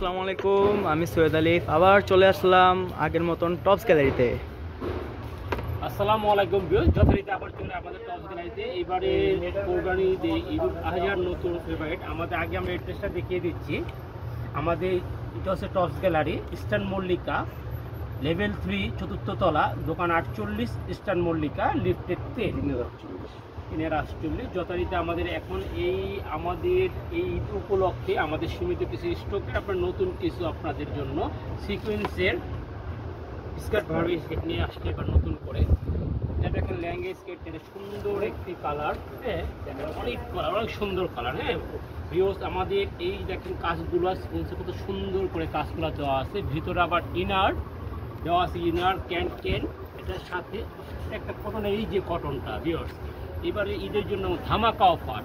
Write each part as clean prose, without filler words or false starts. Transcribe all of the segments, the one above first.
আসসালামু আলাইকুম, আমি সৈয়দ আলিফ আবার চলে আসলাম আগের মতন টপস গ্যালারিতে। আসসালামু আলাইকুম ভিউয়ার্স, যথারীতি আবার চলে আমাদের টপস গ্যালারিতে। এবারে কোরবানি ঈদে ঈদ উল আজহার নতুন ফেভারিট আমাদের আগে আমরা অ্যাড্রেসটা দেখিয়ে দিচ্ছি। আমাদের এটা হচ্ছে tops gallery, eastern Mallika, level 3, চতুর্থ তলা, দোকান 48, ইস্টার্ন মল্লিকা, লিফটেড 348। যথারীতি আমাদের এখন আমাদের এই ঈদ উপলক্ষে আমাদের সীমিত কিছু স্টকে আপনার নতুন কিছু আপনাদের জন্য সিকোয়েন্সের স্কার্ট ভাবে স্কেট নিয়ে আসছে এবার নতুন করে। এটা দেখেন ল্যাঙ্গেজ স্কেট, এটা সুন্দর একটি কালার, হ্যাঁ অনেক কালার, অনেক সুন্দর কালার। হ্যাঁ ভিউয়ার্স, আমাদের এই দেখেন কাজগুলো কত সুন্দর করে কাজগুলো দেওয়া আছে। ভিতরে আবার ইনার দেওয়া আছে, ইনার ক্যান এটার সাথে একটা কটনের, এই যে কটনটা ভিউয়ার্স এবারে ঈদের জন্য ধামাকা অফার।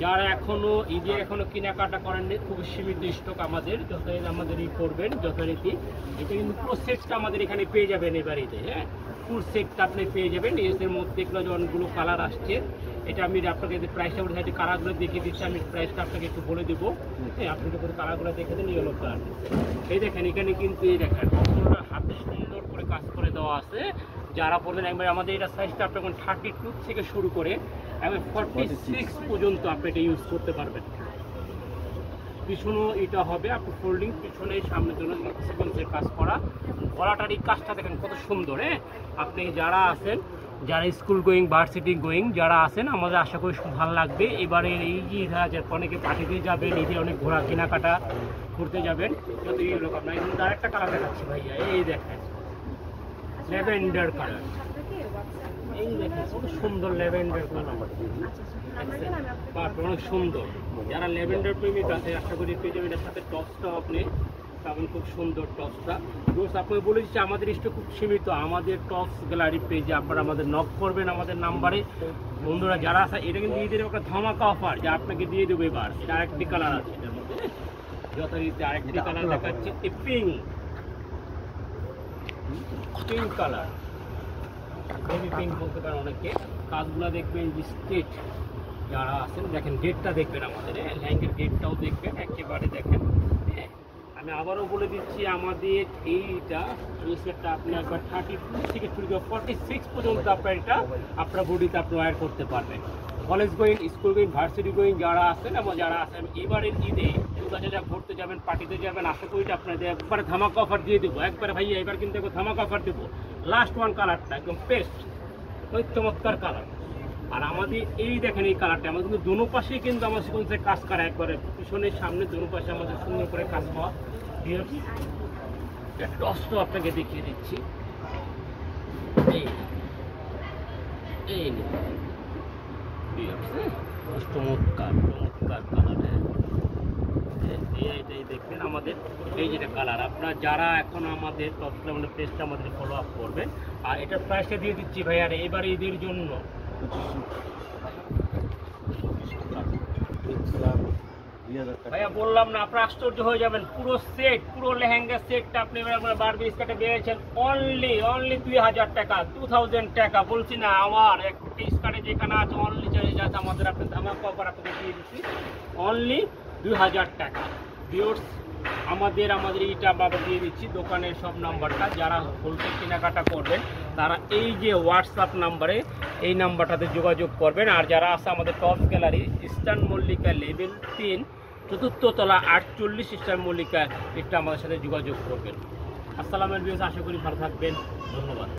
যারা এখনো কেনাকাটা করেননি, খুব সীমিত স্টক আমাদের, যথারীতি আমাদের করবেন যথারীতি। এটা কিন্তু পুরো সেটটা আমাদের এখানে পেয়ে যাবেন এবার ঈদে। হ্যাঁ ফুল সেটটা আপনি পেয়ে যাবেন। এর মধ্যে এগুলো অনেকগুলো কালার আসছে। এটা আমি আপনাকে প্রাইসটা বলে সাইডে কালারগুলো দেখিয়ে দিচ্ছি। আমি প্রাইসটা আপনাকে একটু বলে দেবো। হ্যাঁ আপনি যখন কালারগুলো দেখে দেন ইয়েলো কালার। এই দেখেন এখানে কিন্তু এই দেখেন হাতে সুন্দর করে কাজ করে দেওয়া আছে। যারা বলবেন একবার আমাদের এটা সাইজটা আপনি এখন 32 থেকে শুরু করে একবার 46 পর্যন্ত আপনি এটা ইউজ করতে পারবেন। পিছনেও এটা হবে আপনি ফোল্ডিং, পিছনে সামনের জন্য সিকোয়েন্সের কাজ করা। গলাটার এই কাজটা দেখেন কত সুন্দর। হ্যাঁ আপনি যারা আছেন, যারা স্কুল গোয়িং, ভার্সিটি গোয়িং যারা আছেন, আমাদের আশা করি ভালো লাগবে। এবারে এই যে অনেকে পাঠিয়ে যাবেন, এই যে অনেক ঘোরা কেনাকাটা করতে যাবেন, যত এই লোক আপনার আরেকটা কালার দেখাচ্ছি ভাইয়া। এই দেখেন ল্যাভেন্ডার কালার, এই দেখেন কত সুন্দর ল্যাভেন্ডার কালার, অনেক সুন্দর। যারা ল্যাভেন্ডার প্রেমিক আছে আশা করি পেয়ে যাবেন। এটার সাথে টপসটাও আপনি পাবেন, খুব সুন্দর টপসটা। দোস্ত আপনাকে বলে দিচ্ছি আমাদের স্টক খুব সীমিত। আমাদের টপস গ্যালারি পেজে আপনারা আমাদের নক করবেন আমাদের নাম্বারে। বন্ধুরা যারা আছে, এটা কিন্তু ঈদের একটা ধামাকা অফার যা আপনাকে দিয়ে দেবো এবার। এটা আরেকটি কালার আছে এটার মধ্যে, যথারীতি আরেকটি কালার দেখাচ্ছে পিঙ্ক কালার, বেবি পিঙ্ক বলতে পারেন অনেকে। কাজগুলো দেখবেন স্টেট যারা আছেন, দেখেন ডেটটা দেখবেন আমাদের, ল্যাঙ্গের ডেটটাও দেখবেন একেবারে দেখেন। হ্যাঁ আমি আবারও বলে দিচ্ছি আমাদের এইটা সেটটা আপনি একবার 32 থেকে শুরু করে 46 পর্যন্ত আপনার এটা আপনার বডিতে আপনি ওয়্যার করতে পারবেন। College going, school going, varsity going যারা আছেন এবং যারা আছেন এবারের ঈদে যা ঘুরতে যাবেন, পার্টিতে যাবেন, আশা করি আপনাদের একবারে ধামাকা অফার দিয়ে দেবো। একবারে ভাইয়া এবার কিন্তু ধামাকা অফার দেবো। লাস্ট ওয়ান কালারটা একদম পেস্ট, ওই চমৎকার কালার। আর আমাদের এই দেখেন এই কালারটা আমাদের কিন্তু দোনো পাশেই কিন্তু আমার সিকোয়েন্সের কাজ করা, একবারে পিছনের সামনে দোনো পাশে আমাদের সুন্দর করে কাজ হওয়া। টসটাও আপনাকে দেখিয়ে দিচ্ছি। চমৎকার চমৎকার কালার। এইটাই দেখবেন আমাদের এই যেটা কালার। আপনারা যারা এখন আমাদের টপসটা মানে পেজটা আমাদের ফলো আপ করবেন। আর এটার প্রাইসটা দিয়ে দিচ্ছি ভাই, আর এবার ঈদের জন্য ভাইয়া বললাম না, আপনার আশ্চর্য হয়ে যাবেন। পুরো সেট, পুরো লেহেঙ্গা সেটটা আপনি বারবি স্কার্টে পেয়েছেন অনলি 2000 টাকা, 2000 টাকা। বলছি না আমার একটি স্কার্টে যেখানে আছে অনলি যাচ্ছে আমাদের আপনি ধামাকা অফার আপনাকে দিয়ে দিচ্ছি অনলি 2000 টাকা। ভিউয়ার্স আমাদের এইটা বাবা দিয়ে দিচ্ছি দোকানের সব নাম্বারটা। যারা হোলসেল কেনাকাটা করবেন তারা এই যে হোয়াটসঅ্যাপ নাম্বারে, এই নাম্বারটাতে যোগাযোগ করবেন। আর যারা আছে আমাদের tops gallery, eastern Mallika, level 3, চতুর্থ তলা, 48, ইস্টার্ন মল্লিকা, এটা আমাদের সাথে যোগাযোগ করবেন। আসসালামু আলাইকুম, আশা করি ভালো থাকবেন, ধন্যবাদ।